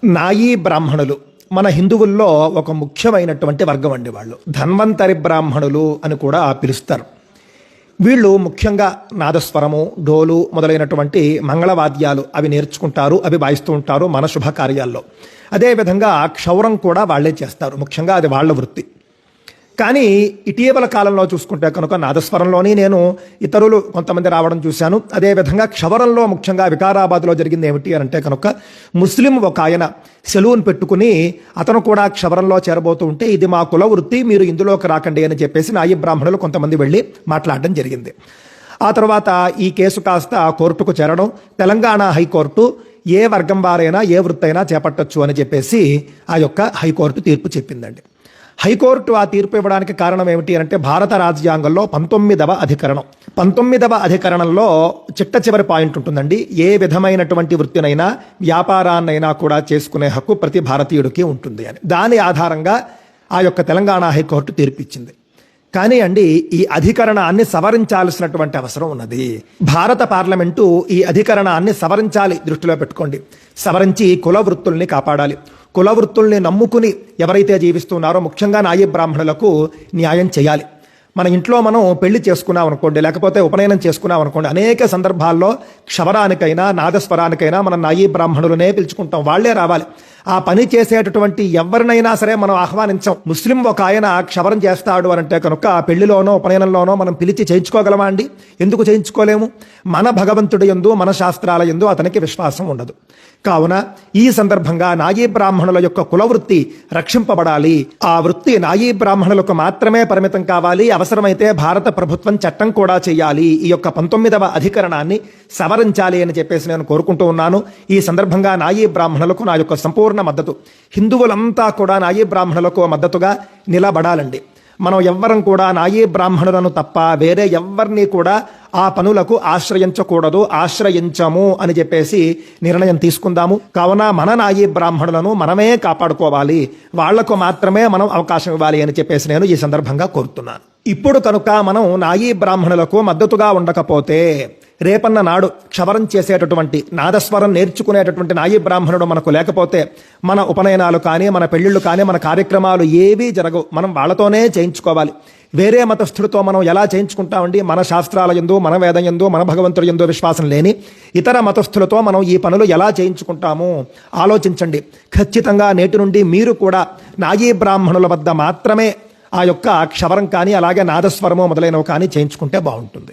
నాయీ బ్రాహ్మణులు మన హిందువుల్లో ఒక ముఖ్యమైనటువంటి వర్గం అండి. వాళ్ళు ధన్వంతరి బ్రాహ్మణులు అని కూడా పిలుస్తారు. వీళ్ళు ముఖ్యంగా నాదస్వరము, డోలు మొదలైనటువంటి మంగళవాద్యాలు అవి నేర్చుకుంటారు, అవి వాయిస్తూ ఉంటారు మన శుభకార్యాల్లో. అదేవిధంగా క్షౌరం కూడా వాళ్లే చేస్తారు, ముఖ్యంగా అది వాళ్ళ వృత్తి. కానీ ఇటీవల కాలంలో చూసుకుంటే కనుక నాదస్వరంలోని నేను ఇతరులు కొంతమంది రావడం చూశాను. అదేవిధంగా క్షవరంలో ముఖ్యంగా వికారాబాద్లో జరిగింది ఏమిటి అని అంటే కనుక ముస్లిం ఒక ఆయన సెలూన్ పెట్టుకుని అతను కూడా క్షవరంలో చేరబోతూ ఉంటే ఇది మా కుల వృత్తి, మీరు ఇందులోకి రాకండి అని చెప్పేసి నాయీ బ్రాహ్మణులు కొంతమంది వెళ్ళి మాట్లాడడం జరిగింది. ఆ తర్వాత ఈ కేసు కాస్త కోర్టుకు చేరడం, తెలంగాణ హైకోర్టు ఏ వర్గం వారైనా ఏ వృత్తి అయినా చేపట్టచ్చు అని చెప్పేసి ఆ యొక్క హైకోర్టు తీర్పు చెప్పిందండి. హైకోర్టు ఆ తీర్పు ఇవ్వడానికి కారణం ఏమిటి అంటే భారత రాజ్యాంగంలో 19వ అధికరణం. 19వ అధికరణంలో చిట్ట చివరి పాయింట్ ఉంటుందండి. ఏ విధమైనటువంటి వృత్తినైనా వ్యాపారాన్నైనా కూడా చేసుకునే హక్కు ప్రతి భారతీయుడికి ఉంటుంది అని. దాని ఆధారంగా ఆ యొక్క తెలంగాణ హైకోర్టు తీర్పిచ్చింది. కానీ అండి ఈ అధికరణాన్ని సవరించాల్సినటువంటి అవసరం ఉన్నది. భారత పార్లమెంటు ఈ అధికరణాన్ని సవరించాలి, దృష్టిలో పెట్టుకోండి. సవరించి కుల వృత్తుల్ని కాపాడాలి. కుల వృత్తుల్ని నమ్ముకుని ఎవరైతే జీవిస్తున్నారో ముఖ్యంగా నాయీ బ్రాహ్మణులకు న్యాయం చేయాలి. మన ఇంట్లో మనం పెళ్లి చేసుకున్నాం అనుకోండి, లేకపోతే ఉపనయనం చేసుకున్నాం అనుకోండి, అనేక సందర్భాల్లో క్షవరానికైనా నాదస్వరానికైనా మనం నాయీ బ్రాహ్మణులనే పిలుచుకుంటాం, వాళ్లే రావాలి. ఆ పని చేసేటటువంటి ఎవరినైనా సరే మనం ఆహ్వానించాం. ముస్లిం ఒక ఆయన క్షవరం చేస్తాడు అని అంటే కనుక ఆ పెళ్లిలోనో ఉపనయనంలోనో మనం పిలిచి చేయించుకోగలమా అండి? ఎందుకు చేయించుకోలేము? మన భగవంతుడి యందు, మన శాస్త్రాల యందు అతనికి విశ్వాసం ఉండదు. కావున ఈ సందర్భంగా నాయీ బ్రాహ్మణుల యొక్క కులవృత్తి రక్షింపబడాలి. ఆ వృత్తి నాయీ బ్రాహ్మణులకు మాత్రమే పరిమితం కావాలి. అవసరమైతే భారత ప్రభుత్వం చట్టం కూడా చేయాలి. ఈ యొక్క 19వ అధికరణాన్ని సవరించాలి అని చెప్పేసి నేను కోరుకుంటూ ఉన్నాను. ఈ సందర్భంగా నాయీ బ్రాహ్మణులకు నా యొక్క సంపూర్ణ మద్దతు. హిందువులంతా కూడా నాయీ బ్రాహ్మణులకు మద్దతుగా నిలబడాలండి. మనం ఎవ్వరం కూడా నాయీ బ్రాహ్మణులను తప్ప వేరే ఎవ్వరిని కూడా ఆ పనులకు ఆశ్రయించకూడదు, ఆశ్రయించము అని చెప్పేసి నిర్ణయం తీసుకుందాము. కావున మన నాయీ బ్రాహ్మణులను మనమే కాపాడుకోవాలి, వాళ్లకు మాత్రమే మనం అవకాశం ఇవ్వాలి అని చెప్పేసి నేను ఈ సందర్భంగా కోరుతున్నాను. ఇప్పుడు కనుక మనం నాయీ బ్రాహ్మణులకు మద్దతుగా ఉండకపోతే రేపన్న నాడు క్షవరం చేసేటటువంటి నాదస్వరం నేర్చుకునేటటువంటి నాయీ బ్రాహ్మణుడు మనకు లేకపోతే మన ఉపనయనాలు కానీ, మన పెళ్లిళ్ళు కానీ, మన కార్యక్రమాలు ఏవీ జరగవు. మనం వాళ్లతోనే చేయించుకోవాలి. వేరే మతస్థుడితో మనం ఎలా చేయించుకుంటామండి? మన శాస్త్రాల యందు, మన వేదం యందు, మన భగవంతుడి యందు విశ్వాసం లేని ఇతర మతస్థులతో మనం ఈ పనులు ఎలా చేయించుకుంటాము? ఆలోచించండి. ఖచ్చితంగా నేటి నుండి మీరు కూడా నాయీ బ్రాహ్మణుల వద్ద మాత్రమే ఆ యొక్క క్షవరం కానీ, అలాగే నాదస్వరము మొదలైనవి కానీ చేయించుకుంటే బాగుంటుంది.